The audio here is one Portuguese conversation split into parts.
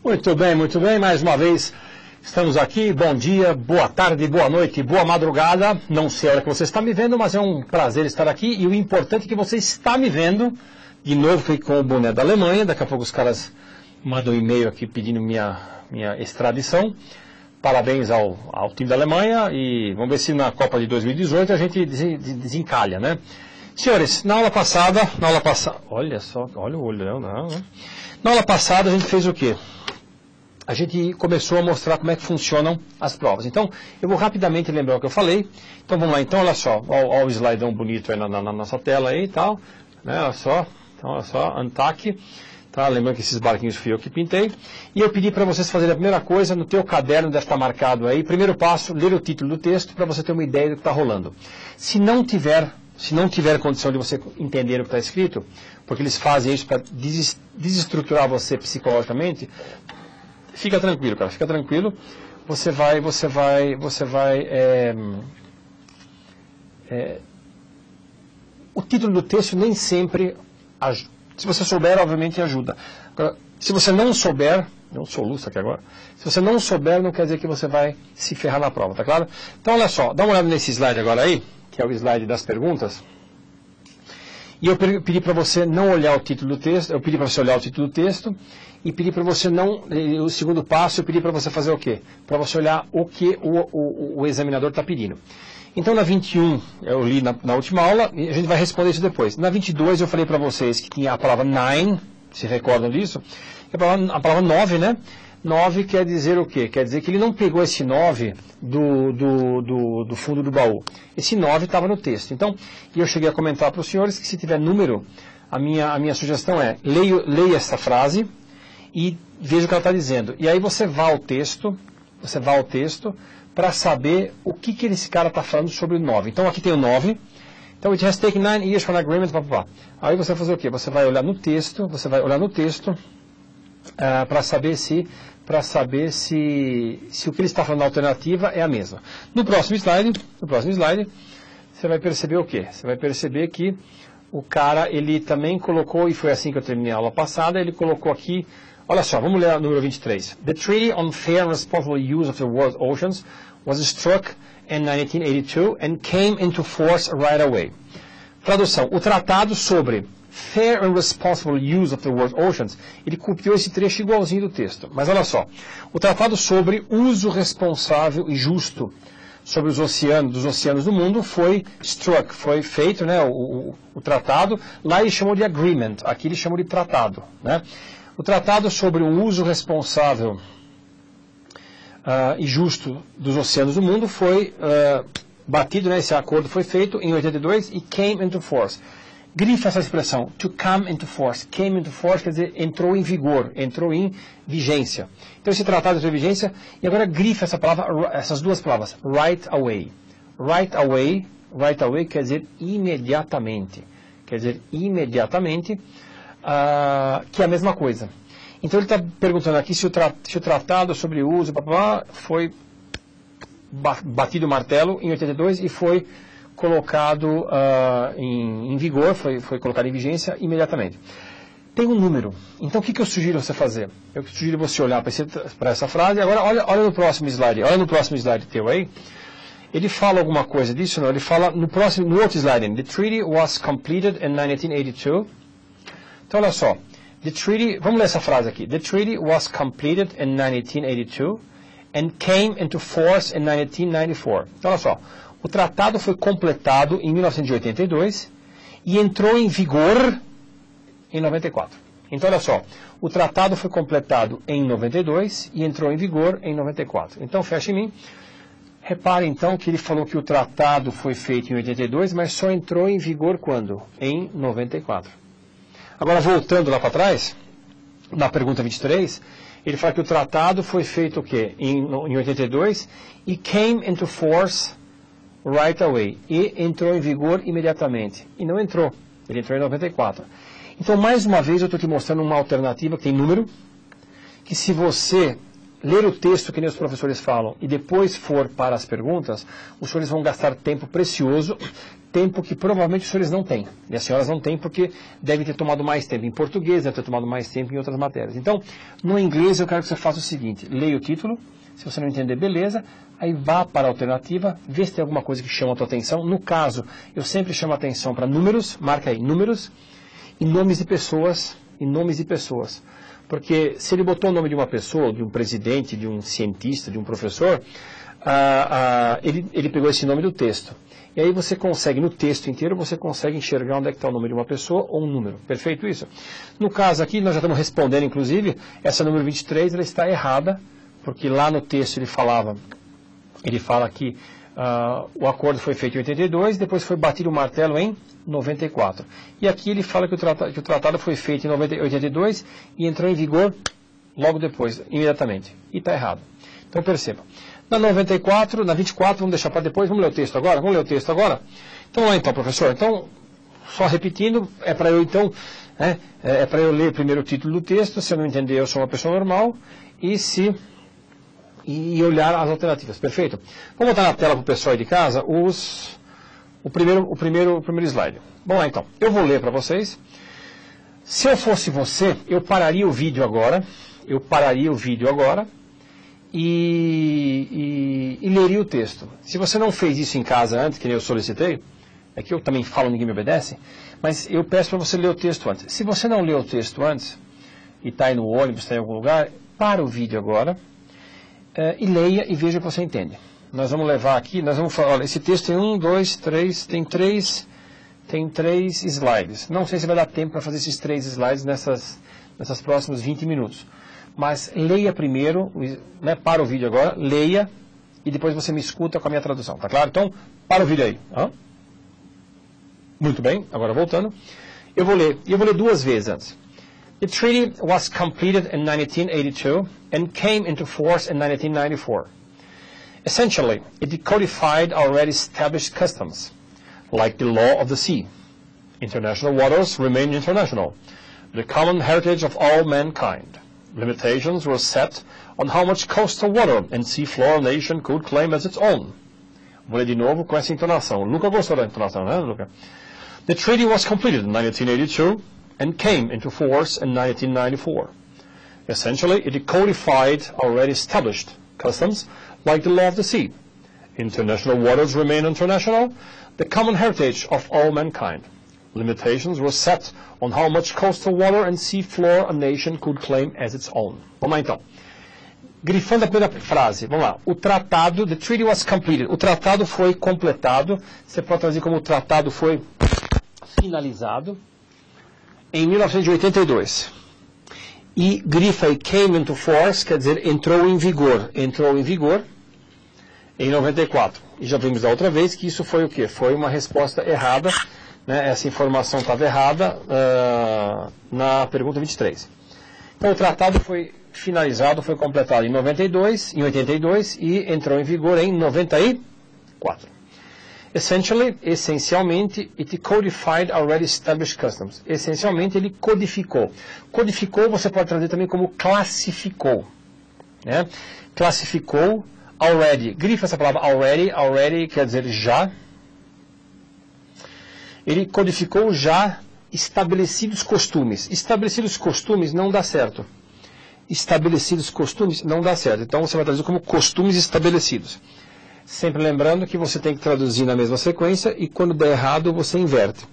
Muito bem, mais uma vez estamos aqui, bom dia, boa tarde, boa noite, boa madrugada, não sei a hora que você está me vendo, mas é um prazer estar aqui e o importante é que você está me vendo, de novo fui com o boné da Alemanha, daqui a pouco os caras mandam um e-mail aqui pedindo minha extradição, parabéns ao time da Alemanha e vamos ver se na Copa de 2018 a gente desencalha, né? Senhores, na aula passada, olha só, olha o olho, não. Na aula passada a gente fez o quê? A gente começou a mostrar como é que funcionam as provas. Então, eu vou rapidamente lembrar o que eu falei. Então, vamos lá. Então, olha só. Olha o slidão bonito aí na nossa tela aí e tal. Né? Olha só. Então, olha só. Antac. Tá? Lembrando que esses barquinhos fui eu que pintei. E eu pedi para vocês fazerem a primeira coisa no teu caderno, deve estar marcado aí. Primeiro passo, ler o título do texto para você ter uma ideia do que está rolando. Se não tiver condição de você entender o que está escrito, porque eles fazem isso para desestruturar você psicologicamente, fica tranquilo, cara, fica tranquilo. Você vai, o título do texto nem sempre ajuda. Se você souber, obviamente ajuda. Agora, se você não souber, não soluça aqui agora, se você não souber, não quer dizer que você vai se ferrar na prova, tá claro? Então, olha só, dá uma olhada nesse slide agora aí, que é o slide das perguntas. E eu pedi para você não olhar o título do texto, eu pedi para você olhar o título do texto, e pedi para você não, o segundo passo, eu pedi para você fazer o quê? Para você olhar o que o examinador está pedindo. Então, na 21, eu li na última aula, e a gente vai responder isso depois. Na 22, eu falei para vocês que tinha a palavra nine, se recordam disso? A palavra 9, né? 9 quer dizer o quê? Quer dizer que ele não pegou esse 9 do fundo do baú. Esse 9 estava no texto. Então, eu cheguei a comentar para os senhores que se tiver número, a minha sugestão é, leia essa frase e veja o que ela está dizendo. E aí você vai ao texto para saber o que esse cara está falando sobre o 9. Então, aqui tem o 9. Então, it has taken 9 years for an agreement, blá. Aí você vai fazer o quê? Você vai olhar no texto, para saber se o que ele está falando na alternativa é a mesma. No próximo slide, você vai perceber o quê? Você vai perceber que o cara, ele também colocou, e foi assim que eu terminei a aula passada, ele colocou aqui, olha só, vamos ler o número 23. The Treaty on Fair and Responsible Use of the World's Oceans was struck in 1982 and came into force right away. Tradução, o tratado sobre Fair and Responsible Use of the World's Oceans, ele copiou esse trecho igualzinho do texto. Mas olha só, o tratado sobre uso responsável e justo sobre os dos oceanos do mundo foi struck, foi feito, né, o tratado, lá ele chamou de agreement, aqui ele chamou de tratado, né? O tratado sobre o uso responsável e justo dos oceanos do mundo foi batido, né, esse acordo foi feito em 82 e came into force. Grifa essa expressão, to come into force. Came into force quer dizer entrou em vigor, entrou em vigência. Então esse tratado entrou em vigência e agora grifa essa palavra, essas duas palavras, right away. Right away quer dizer imediatamente. Quer dizer imediatamente, que é a mesma coisa. Então ele está perguntando aqui se o tratado sobre o uso foi batido o martelo em 82 e foi colocado em vigor, foi colocado em vigência imediatamente. Tem um número. Então, o que eu sugiro você fazer? Eu sugiro você olhar para essa frase. Agora, olha no próximo slide. Olha no próximo slide teu aí. Ele fala alguma coisa disso? Não? Ele fala no outro slide. The treaty was completed in 1982. Então, olha só. Vamos ler essa frase aqui. The treaty was completed in 1982 and came into force in 1994. Então, olha só. O tratado foi completado em 1982 e entrou em vigor em 94. Então, olha só, o tratado foi completado em 92 e entrou em vigor em 94. Então, fecha em mim. Repare, então, que ele falou que o tratado foi feito em 82, mas só entrou em vigor quando? Em 94. Agora, voltando lá para trás, na pergunta 23, ele fala que o tratado foi feito o quê? Em 82 e came into force right away. E entrou em vigor imediatamente. E não entrou. Ele entrou em 94. Então, mais uma vez, eu estou te mostrando uma alternativa que tem número, que se você ler o texto que nem os professores falam e depois for para as perguntas, os senhores vão gastar tempo precioso, tempo que provavelmente os senhores não têm. E as senhoras não têm porque devem ter tomado mais tempo em português, devem ter tomado mais tempo em outras matérias. Então, no inglês eu quero que você faça o seguinte, leia o título, se você não entender, beleza, aí vá para a alternativa, vê se tem alguma coisa que chama a tua atenção. No caso, eu sempre chamo a atenção para números, marca aí, números, e nomes de pessoas, Porque se ele botou o nome de uma pessoa, de um presidente, de um cientista, de um professor, ele pegou esse nome do texto. E aí você consegue, no texto inteiro, você consegue enxergar onde é que está o nome de uma pessoa ou um número. Perfeito isso? No caso aqui, nós já estamos respondendo, inclusive, essa número 23, ela está errada, porque lá no texto ele fala que o acordo foi feito em 82, depois foi batido o martelo em 94. E aqui ele fala que o tratado foi feito em 82 e entrou em vigor logo depois, imediatamente. E está errado. Então perceba. Na 94, na 24, vamos deixar para depois, vamos ler o texto agora? Então vamos lá então, professor. Então, só repetindo, é para eu então, é para eu ler primeiro o título do texto, se eu não entender eu sou uma pessoa normal, e olhar as alternativas, perfeito? Vamos botar na tela para o pessoal aí de casa o primeiro slide. Vamos lá então, eu vou ler para vocês. Se eu fosse você, eu pararia o vídeo agora, e leria o texto. Se você não fez isso em casa antes, que nem eu solicitei, é que eu também falo, ninguém me obedece, mas eu peço para você ler o texto antes. Se você não leu o texto antes, e está aí no ônibus, está em algum lugar, para o vídeo agora, e leia e veja o que você entende. Nós vamos levar aqui, nós vamos falar, olha, esse texto tem três slides. Não sei se vai dar tempo para fazer esses 3 slides nessas próximos 20 minutos. Mas leia primeiro, para o vídeo agora, leia, e depois você me escuta com a minha tradução, tá claro? Então, para o vídeo aí. Muito bem, agora voltando. Eu vou ler 2 vezes antes. The treaty was completed in 1982 and came into force in 1994. Essentially, it decodified already established customs, like the law of the sea. International waters remain international, the common heritage of all mankind. Limitations were set on how much coastal water and seafloor a nation could claim as its own. Vou ler de novo com essa entonação. Luca gostou da entonação, né, Luca? The treaty was completed in 1982 and came into force in 1994. Essentially, it codified already established customs like the law of the sea. International waters remain international, the common heritage of all mankind. Limitations were set on how much coastal water and sea floor a nation could claim as its own. Vamos lá então. Grifando a primeira frase, vamos lá. O tratado, the treaty was completed. O tratado foi completado. Você pode traduzir como o tratado foi finalizado em 1982. E grifa aí, came into force, quer dizer, entrou em vigor. Entrou em vigor em 94. E já vimos da outra vez que isso foi o quê? Foi uma resposta errada. Essa informação estava errada na pergunta 23. Então, o tratado foi finalizado, foi completado em 82 e entrou em vigor em 94. Essencialmente, it codified already established customs. Essencialmente, ele codificou. Codificou, você pode traduzir também como classificou. Classificou already. Grifa essa palavra already. Already quer dizer já. Ele codificou já estabelecidos costumes. Estabelecidos costumes não dá certo. Estabelecidos costumes não dá certo. Então você vai traduzir como costumes estabelecidos. Sempre lembrando que você tem que traduzir na mesma sequência e quando der errado você inverte.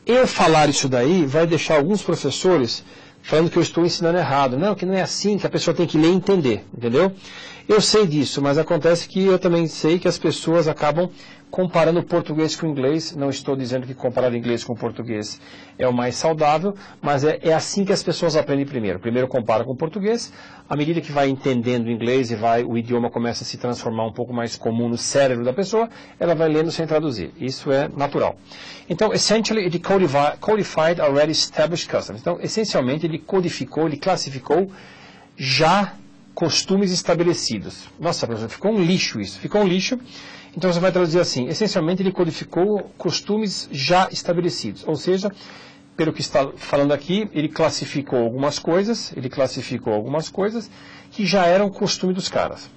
Eu falar isso daí vai deixar alguns professores falando que eu estou ensinando errado. Não, que não é assim, que a pessoa tem que ler e entender. Entendeu? Eu sei disso, mas acontece que eu também sei que as pessoas acabam comparando o português com o inglês. Não estou dizendo que comparar o inglês com o português é o mais saudável, mas é assim que as pessoas aprendem primeiro. Primeiro compara com o português, à medida que vai entendendo o inglês e o idioma começa a se transformar um pouco mais comum no cérebro da pessoa, ela vai lendo sem traduzir. Isso é natural. Então, essentially, it codified already established customs. Então, essencialmente, ele codificou, ele classificou já costumes estabelecidos. Nossa, professor, ficou um lixo isso. Ficou um lixo. Então você vai traduzir assim, essencialmente ele codificou costumes já estabelecidos, ou seja, pelo que está falando aqui, ele classificou algumas coisas que já eram costume dos caras.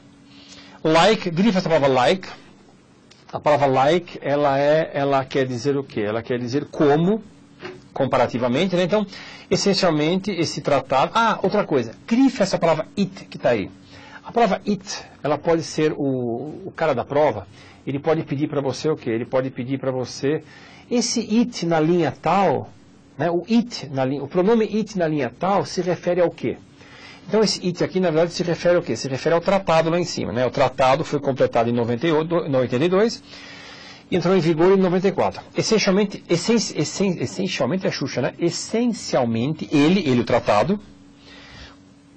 Like, grifa essa palavra like. A palavra like, ela quer dizer o quê? Ela quer dizer como, comparativamente, né? Então, essencialmente, esse tratado... outra coisa, grifa essa palavra it que está aí. A palavra it, ela pode ser o cara da prova, ele pode pedir para você o quê? Ele pode pedir para você, esse it na linha tal, né? O pronome it na linha tal se refere ao quê? Então, esse it aqui, na verdade, se refere ao quê? Se refere ao tratado lá em cima, né? O tratado foi completado em 82 e entrou em vigor em 94. Essencialmente é Xuxa, né? Essencialmente, ele, o tratado,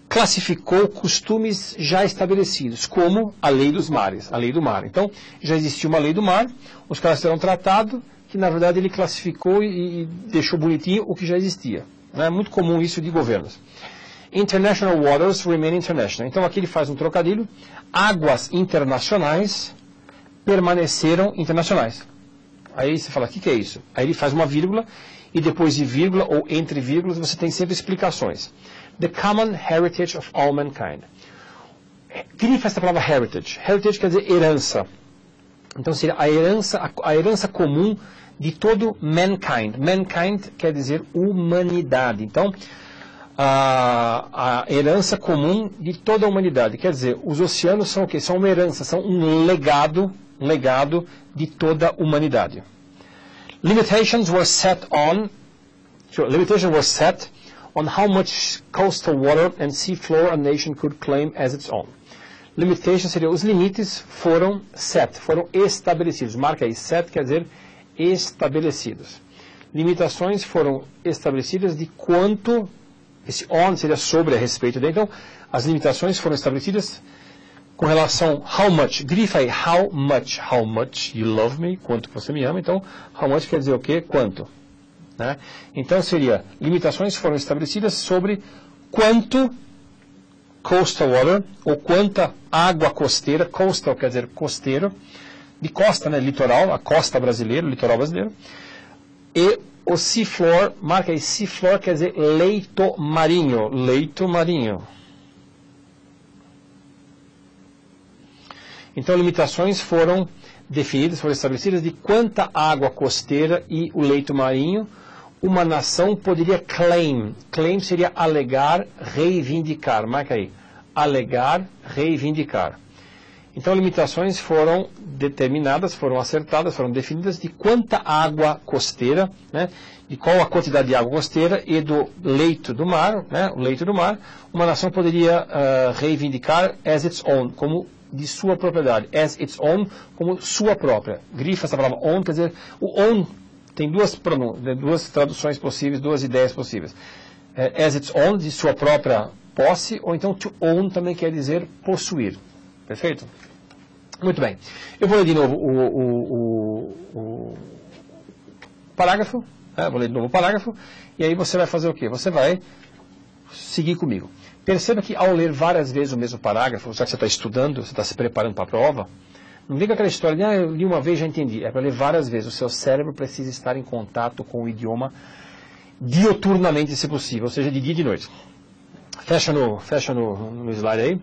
classificou costumes já estabelecidos, como a lei dos mares, a lei do mar. Então, já existia uma lei do mar, os caras fizeram um tratado que, na verdade, ele classificou e deixou bonitinho o que já existia. É muito comum isso de governos. International waters remain international. Então, aqui ele faz um trocadilho. Águas internacionais permaneceram internacionais. Aí você fala, o que é isso? Aí ele faz uma vírgula, e depois de vírgula ou entre vírgulas, você tem sempre explicações. The common heritage of all mankind. Grifa essa palavra heritage. Heritage quer dizer herança. Então, seria a herança comum de todo mankind. Mankind quer dizer humanidade. Então, a herança comum de toda a humanidade. Quer dizer, os oceanos são o quê? São uma herança, são um legado de toda a humanidade. Limitations were set on how much coastal water and sea floor a nation could claim as its own. Limitations seria, os limites foram estabelecidos. Marca aí, set quer dizer estabelecidos. Limitações foram estabelecidas de quanto, esse on seria sobre, a respeito de. Então, as limitações foram estabelecidas com relação how much, grifa aí, how much you love me, quanto você me ama. Então, how much quer dizer o quê? Quanto. Né? Então, seria, limitações foram estabelecidas sobre quanto coastal water, ou quanta água costeira, coastal quer dizer costeiro, de costa, né, litoral, a costa brasileira, o litoral brasileiro, e o seafloor, marca aí, seafloor quer dizer leito marinho. Então, limitações foram definidas, foram estabelecidas de quanta água costeira e o leito marinho uma nação poderia claim. Claim seria alegar, reivindicar. Marca aí. Alegar, reivindicar. Então, limitações foram determinadas, foram acertadas, foram definidas de quanta água costeira, né, de qual a quantidade de água costeira e do leito do mar, né, o leito do mar, uma nação poderia reivindicar as its own, como de sua propriedade. As its own, como sua própria. Grifa essa palavra own, quer dizer, o own tem duas traduções possíveis, duas ideias possíveis. As its own, de sua própria posse, ou então to own também quer dizer possuir. Perfeito? Muito bem. Eu vou ler de novo o parágrafo. Vou ler de novo o parágrafo. E aí você vai fazer o quê? Você vai seguir comigo. Perceba que ao ler várias vezes o mesmo parágrafo, já que você está estudando, você está se preparando para a prova, não vem com aquela história de, eu li uma vez e já entendi. É para ler várias vezes. O seu cérebro precisa estar em contato com o idioma dioturnamente, se possível, ou seja, de dia e de noite. Fecha no slide aí.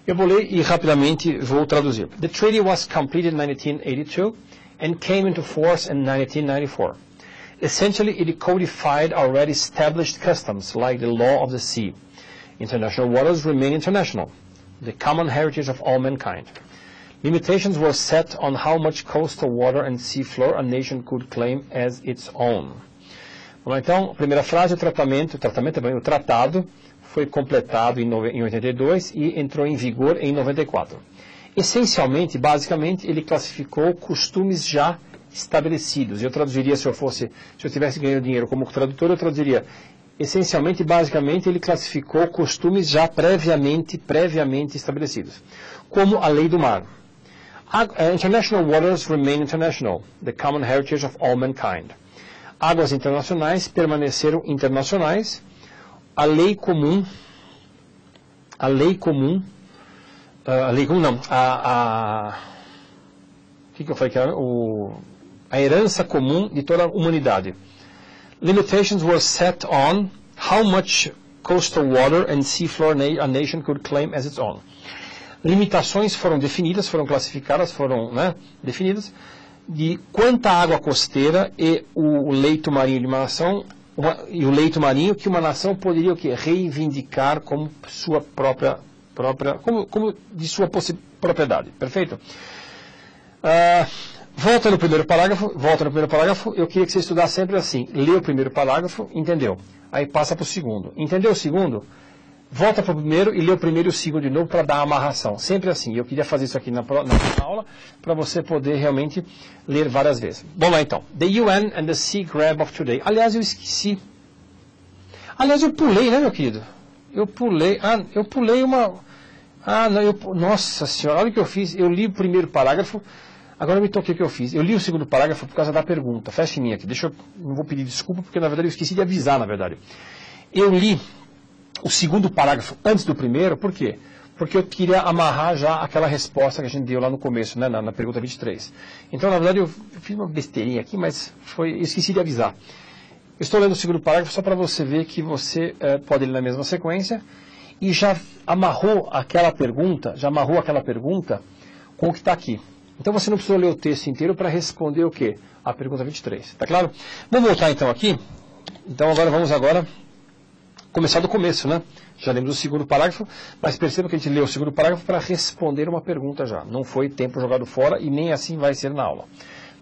Eu vou ler e rapidamente vou traduzir. The treaty was completed in 1982 and came into force in 1994. Essentially, it codified already established customs like the law of the sea. International waters remain international, the common heritage of all mankind. Limitations were set on how much coastal water and sea floor a nation could claim as its own. Vamos lá, então, a primeira frase, o tratado foi completado em 82 e entrou em vigor em 94. Essencialmente, basicamente, ele classificou costumes já estabelecidos. Eu traduziria, se eu tivesse ganhando dinheiro como tradutor, eu traduziria, essencialmente, basicamente, ele classificou costumes já previamente estabelecidos, como a lei do mar. International waters remain international, the common heritage of all mankind. Águas internacionais permaneceram internacionais. A lei comum não, o que eu falei que era? A herança comum de toda a humanidade. limitations were set on how much coastal water and seafloor a nation could claim as its own. Limitações foram definidas, foram classificadas, foram definidas, de quanta água costeira e o leito marinho de uma nação, e o leito marinho que uma nação poderia o quê? Reivindicar como sua própria como de sua propriedade. Perfeito? Volta no primeiro parágrafo, eu queria que você estudasse sempre assim, lê o primeiro parágrafo, entendeu? Aí passa para o segundo. Entendeu o segundo? Volta para o primeiro e lê o primeiro e o segundo de novo para dar a amarração. Sempre assim. Eu queria fazer isso aqui na aula para você poder realmente ler várias vezes. Vamos lá então. The UN and the Sea Grab of Today. Aliás, eu esqueci. Aliás, eu pulei, né, meu querido? Eu pulei uma... Nossa senhora, olha o que eu fiz. Eu li o primeiro parágrafo, agora eu me toquei o que eu fiz. Eu li o segundo parágrafo por causa da pergunta. Fecha em mim aqui. Não vou pedir desculpa, porque na verdade eu esqueci de avisar, na verdade. Eu li o segundo parágrafo antes do primeiro, por quê? Porque eu queria amarrar já aquela resposta que a gente deu lá no começo, né, na pergunta 23. Então, na verdade, eu fiz uma besteirinha aqui, mas eu esqueci de avisar. Eu estou lendo o segundo parágrafo só para você ver que você pode ler na mesma sequência e já amarrou aquela pergunta com o que está aqui. Então, você não precisou ler o texto inteiro para responder o quê? A pergunta 23. Tá claro? Vamos voltar então aqui. Então, vamos começar do começo, né? Já lemos o segundo parágrafo, mas perceba que a gente leu o segundo parágrafo para responder uma pergunta já. Não foi tempo jogado fora e nem assim vai ser na aula.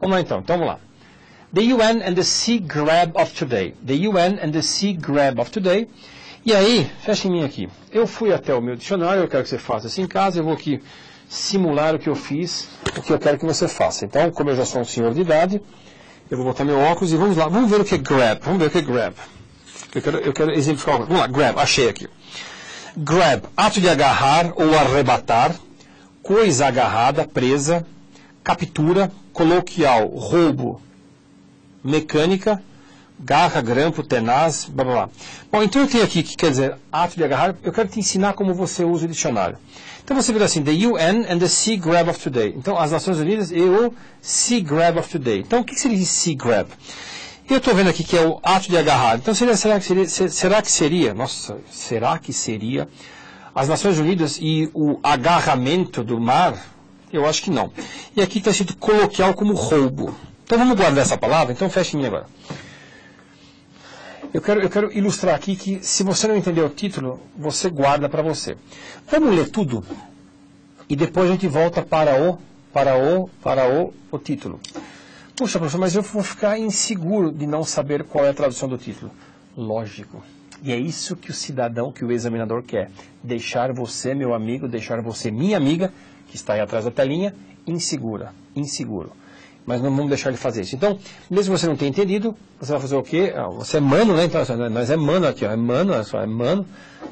Vamos lá então. Então vamos lá. The UN and the Sea Grab of Today. The UN and the Sea Grab of Today. E aí, fecha em mim aqui. Eu fui até o meu dicionário, eu quero que você faça isso em casa, eu vou aqui simular o que eu fiz, o que eu quero que você faça. Então, como eu já sou um senhor de idade, eu vou botar meu óculos e vamos lá. Vamos ver o que é grab. Vamos ver o que é grab. Eu quero exemplificar. Vamos lá, grab, achei aqui. Grab, ato de agarrar ou arrebatar, coisa agarrada, presa, captura, coloquial, roubo, mecânica, garra, grampo, tenaz, blá blá blá. Bom, então eu tenho aqui que quer dizer ato de agarrar, eu quero te ensinar como você usa o dicionário. Então você vê assim, the UN and the Sea Grab of Today. Então as Nações Unidas e o Sea Grab of Today. Então o que seria Sea Grab? Eu estou vendo aqui que é o ato de agarrar. Então, será que seria as Nações Unidas e o agarramento do mar? Eu acho que não. E aqui está escrito coloquial como roubo. Então, vamos guardar essa palavra. Então, feche em mim agora. Eu quero ilustrar aqui que, se você não entender o título, você guarda para você. Vamos ler tudo e depois a gente volta para o título. Puxa, professor, mas eu vou ficar inseguro de não saber qual é a tradução do título. Lógico. E é isso que o cidadão, que o examinador quer. Deixar você, meu amigo, deixar você, minha amiga, que está aí atrás da telinha, inseguro. Mas não vamos deixar ele fazer isso. Então, mesmo que você não tenha entendido, você vai fazer o quê? Você é mano, né? Então, nós é mano aqui, ó. É mano. Nós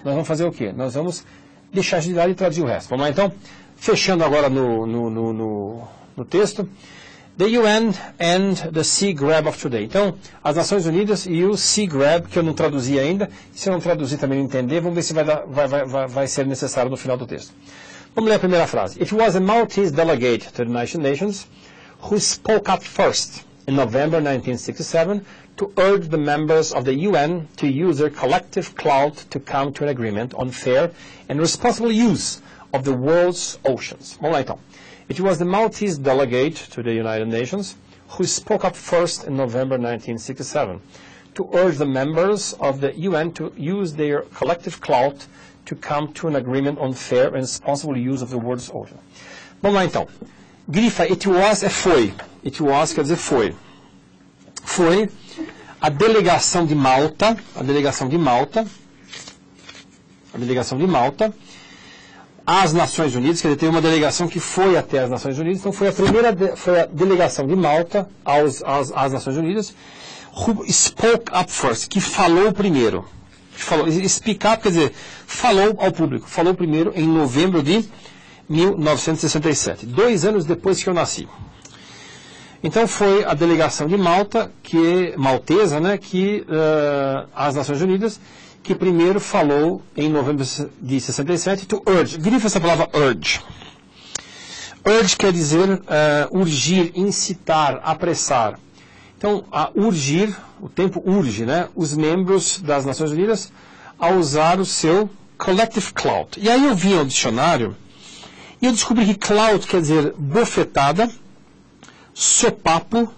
vamos fazer o quê? Nós vamos deixar de lado e traduzir o resto. Vamos lá, então? Fechando agora no texto. The UN and the Sea Grab of Today. Então, as Nações Unidas e o Sea Grab, que eu não traduzi ainda. Se eu não traduzir também não entender, vamos ver se vai ser necessário no final do texto. Vamos ler a primeira frase. It was a Maltese delegate to the United Nations who spoke up first in November 1967 to urge the members of the UN to use their collective clout to come to an agreement on fair and responsible use of the world's oceans. Vamos lá então. It was the Maltese delegate to the United Nations who spoke up first in November 1967 to urge the members of the UN to use their collective clout to come to an agreement on fair and responsible use of the world's ocean. Vamos lá então. Grifa, it was é foi. It was quer dizer foi. Foi a delegação de Malta, às Nações Unidas, quer dizer, teve uma delegação que foi até as Nações Unidas, então foi a delegação de Malta às Nações Unidas, who spoke up first, que falou primeiro. Speak up quer dizer, falou ao público, falou primeiro em novembro de 1967, 2 anos depois que eu nasci. Então foi a delegação de Malta, maltesa, né, às Nações Unidas, que primeiro falou em novembro de 67, to urge. Grifa essa palavra urge. Urge quer dizer urgir, incitar, apressar. Então, a urgir, o tempo urge, né, os membros das Nações Unidas a usar o seu collective clout. E aí eu vim ao dicionário e eu descobri que clout quer dizer bofetada, sopapo,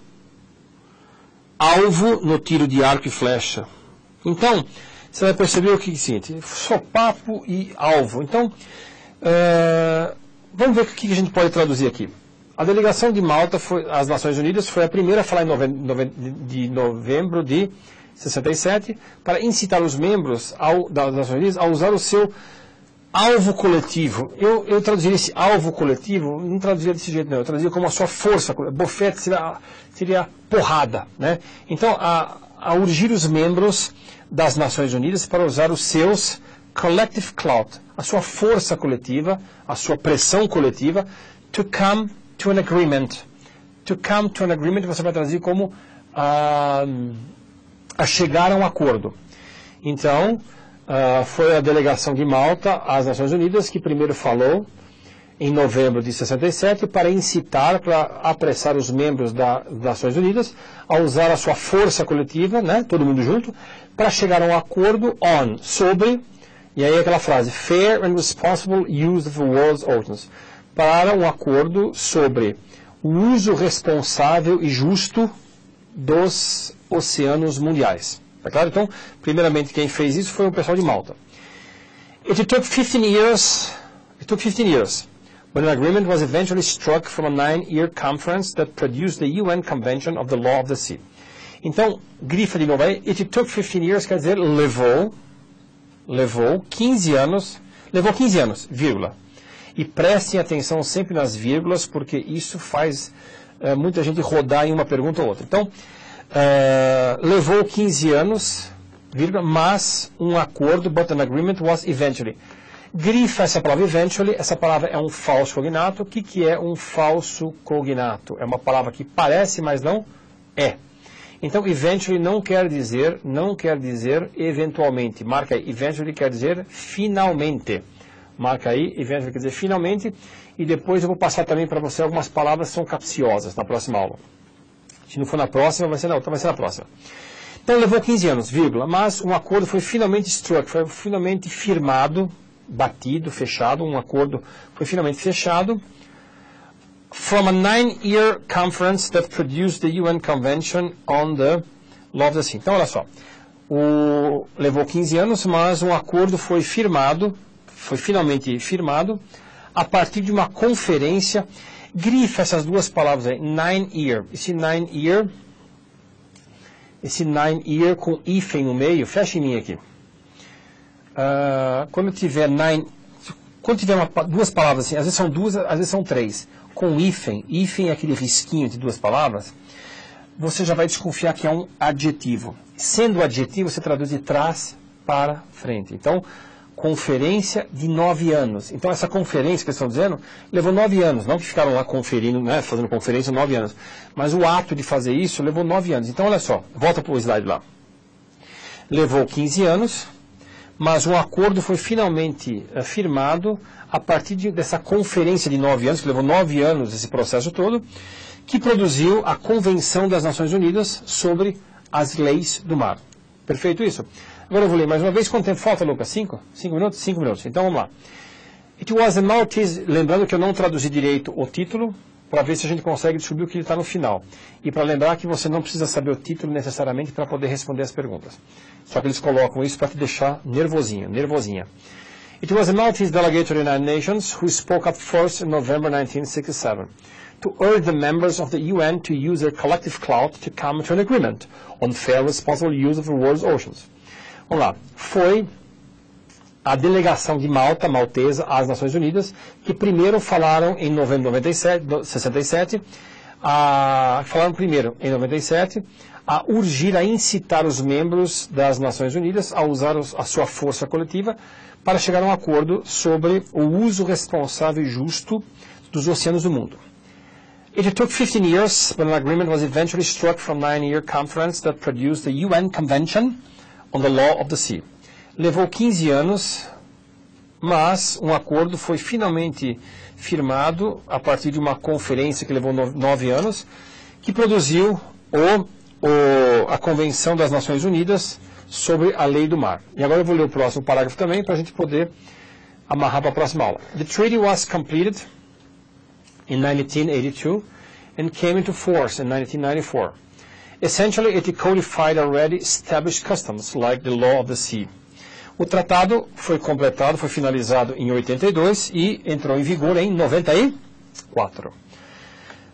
alvo no tiro de arco e flecha. Então, você vai perceber o que é o seguinte, sopapo e alvo. Então, vamos ver o que a gente pode traduzir aqui. A delegação de Malta, às Nações Unidas, foi a primeira a falar em novembro de 67, para incitar os membros das Nações Unidas a usar o seu alvo coletivo. Eu traduziria esse alvo coletivo, não traduziria desse jeito não, eu traduziria como a sua força, bofete seria porrada, né? Então, a urgir os membros das Nações Unidas para usar os seus collective clout, a sua força coletiva, a sua pressão coletiva, to come to an agreement. To come to an agreement você vai traduzir como a chegar a um acordo. Então, foi a delegação de Malta às Nações Unidas que primeiro falou em novembro de 67 para incitar, para apressar os membros das Nações Unidas a usar a sua força coletiva, né, todo mundo junto, para chegar a um acordo sobre, e aí aquela frase, fair and responsible use of the world's oceans, para um acordo sobre o uso responsável e justo dos oceanos mundiais. Tá claro? Então, primeiramente, quem fez isso foi o pessoal de Malta. It took 15 years, but an agreement was eventually struck from a 9-year conference that produced the UN Convention of the Law of the Sea. Então, grifa de novo aí, it took 15 years, quer dizer, levou 15 anos, vírgula. E prestem atenção sempre nas vírgulas, porque isso faz muita gente rodar em uma pergunta ou outra. Então, levou 15 anos, vírgula, mas um acordo, but an agreement was eventually. Grifa essa palavra eventually, essa palavra é um falso cognato. O que é um falso cognato? É uma palavra que parece, mas não é. Então, eventually não quer dizer eventualmente. Marca aí, eventually quer dizer finalmente. Marca aí, eventually quer dizer finalmente. E depois eu vou passar também para você algumas palavras que são capciosas na próxima aula. Se não for na próxima, vai ser na outra, vai ser na próxima. Então, levou 15 anos, vírgula, mas um acordo foi finalmente struck, foi finalmente firmado, batido, fechado, um acordo foi finalmente fechado. From a 9-year conference that produced the UN Convention on the Law of the Sea. Então, olha só, levou 15 anos, mas um acordo foi firmado, foi finalmente firmado, a partir de uma conferência. Grifa essas duas palavras aí, 9-year. Esse 9-year com hífen no meio, fecha em mim aqui. Quando tiver duas palavras assim, às vezes são duas, às vezes são três, com hífen é aquele risquinho de duas palavras, você já vai desconfiar que é um adjetivo. Sendo adjetivo, você traduz de trás para frente. Então, conferência de 9 anos. Então, essa conferência que eles estão dizendo, levou 9 anos. Não que ficaram lá conferindo, né, fazendo conferência 9 anos. Mas o ato de fazer isso levou 9 anos. Então, olha só, volta para o slide lá. Levou 15 anos, mas um acordo foi finalmente firmado a partir dessa conferência de 9 anos, que levou 9 anos esse processo todo, que produziu a Convenção das Nações Unidas sobre as leis do mar. Perfeito isso? Agora eu vou ler mais uma vez. Quanto tempo falta, Lucas? 5 minutos? 5 minutos. Então vamos lá. It was a Maltese, lembrando que eu não traduzi direito o título, para ver se a gente consegue descobrir o que está no final. E para lembrar que você não precisa saber o título necessariamente para poder responder as perguntas. Só que eles colocam isso para te deixar nervosinha. It was a Maltese delegate to the United Nations who spoke up first in November 1967 to urge the members of the UN to use their collective clout to come to an agreement on fair, responsible use of the world's oceans. Vamos lá. Foi a delegação de Malta, maltesa, às Nações Unidas, que primeiro falaram em novembro de 67, falaram primeiro em 97, a urgir, a incitar os membros das Nações Unidas a usar a sua força coletiva para chegar a um acordo sobre o uso responsável e justo dos oceanos do mundo. It took 15 years, but an agreement was eventually struck from a 9-year conference that produced the UN Convention on the Law of the Sea. Levou 15 anos, mas um acordo foi finalmente firmado a partir de uma conferência que levou 9 anos, que produziu a Convenção das Nações Unidas sobre a Lei do Mar. E agora eu vou ler o próximo parágrafo também, para a gente poder amarrar para a próxima aula. The treaty was completed in 1982 and came into force in 1994. Essentially, it codified already established customs, like the law of the sea. O tratado foi completado, foi finalizado em 82 e entrou em vigor em 94.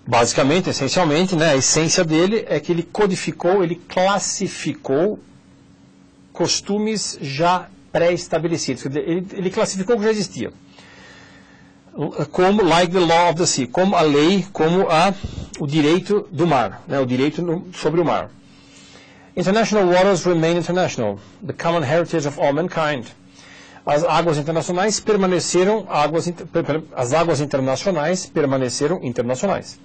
Basicamente, essencialmente, né, a essência dele é que ele codificou, ele classificou costumes já pré-estabelecidos. Ele classificou o que já existia. Como, like the law of the sea, como a lei, como o direito do mar, né, o direito sobre o mar. International waters remain international, the common heritage of all mankind. As águas internacionais permaneceram internacionais.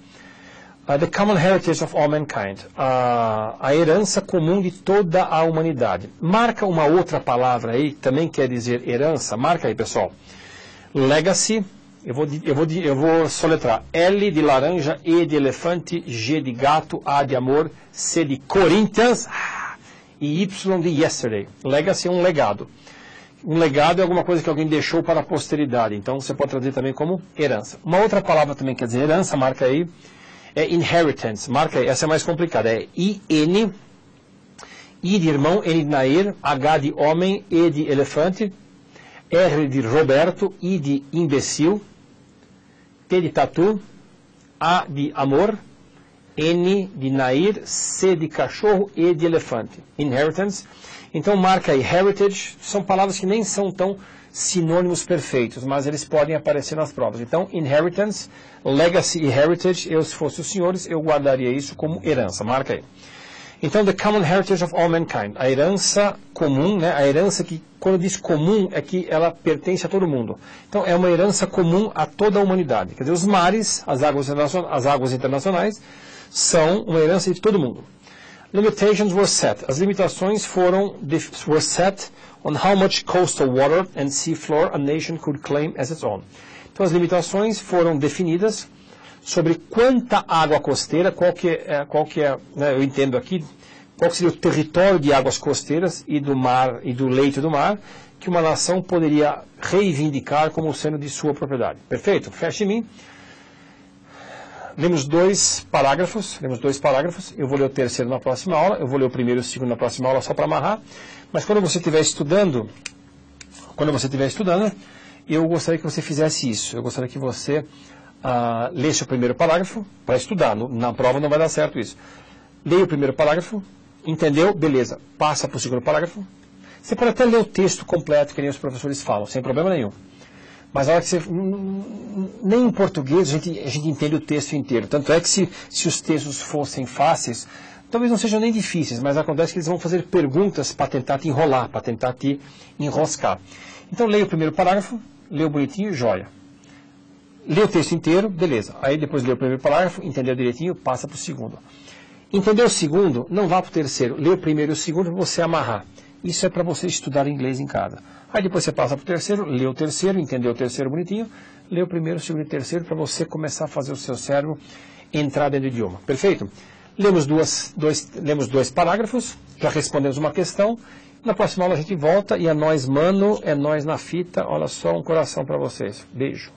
The common heritage of all mankind, a herança comum de toda a humanidade. Marca uma outra palavra aí, também quer dizer herança. Marca aí, pessoal. Legacy, eu vou soletrar. L de laranja, E de elefante, G de gato, A de amor, C de Corinthians e Y de yesterday. Legacy é um legado. Um legado é alguma coisa que alguém deixou para a posteridade. Então, você pode traduzir também como herança. Uma outra palavra também quer dizer herança, marca aí. É inheritance, marca aí, essa é mais complicada, é I-N, I de irmão, N de nair, H de homem, E de elefante, R de Roberto, I de imbecil, T de tatu, A de amor, N de nair, C de cachorro, E de elefante. Inheritance. Então marca aí, heritage, são palavras que nem são tão sinônimos perfeitos, mas eles podem aparecer nas provas. Então, inheritance, legacy e heritage, se fosse os senhores, eu guardaria isso como herança. Marca aí. Então, the common heritage of all mankind, a herança comum, né? A herança que, quando diz comum, é que ela pertence a todo mundo. Então, é uma herança comum a toda a humanidade. Quer dizer, os mares, as águas internacionais, são uma herança de todo mundo. Limitations were set. As limitações were set on how much coastal water and sea floor a nation could claim as its own. Então, as limitações foram definidas sobre quanta água costeira, qual que é, né, eu entendo aqui, qual seria o território de águas costeiras e do mar e do leito do mar que uma nação poderia reivindicar como sendo de sua propriedade. Perfeito? Feche em mim. Lemos dois parágrafos, eu vou ler o terceiro na próxima aula, eu vou ler o primeiro e o segundo na próxima aula só para amarrar, mas quando você estiver estudando, eu gostaria que você fizesse isso, eu gostaria que você lesse o primeiro parágrafo para estudar, na prova não vai dar certo isso. Leia o primeiro parágrafo, entendeu? Beleza, passa para o segundo parágrafo, você pode até ler o texto completo que nem os professores falam, sem problema nenhum. Mas a hora que você... Nem em português a gente entende o texto inteiro. Tanto é que se os textos fossem fáceis, talvez não sejam nem difíceis, mas acontece que eles vão fazer perguntas para tentar te enrolar, para tentar te enroscar. Então leia o primeiro parágrafo, leu bonitinho, joia. Lê o texto inteiro, beleza. Aí depois lê o primeiro parágrafo, entendeu direitinho, passa para o segundo. Entendeu o segundo, não vá para o terceiro. Lê o primeiro e o segundo para você amarrar. Isso é para você estudar inglês em casa. Aí depois você passa para o terceiro, lê o terceiro, entendeu o terceiro bonitinho, lê o primeiro, o segundo e o terceiro para você começar a fazer o seu cérebro entrar dentro do idioma. Perfeito? Lemos dois parágrafos, já respondemos uma questão. Na próxima aula a gente volta e é nóis, mano, é nóis na fita. Olha só, um coração para vocês. Beijo.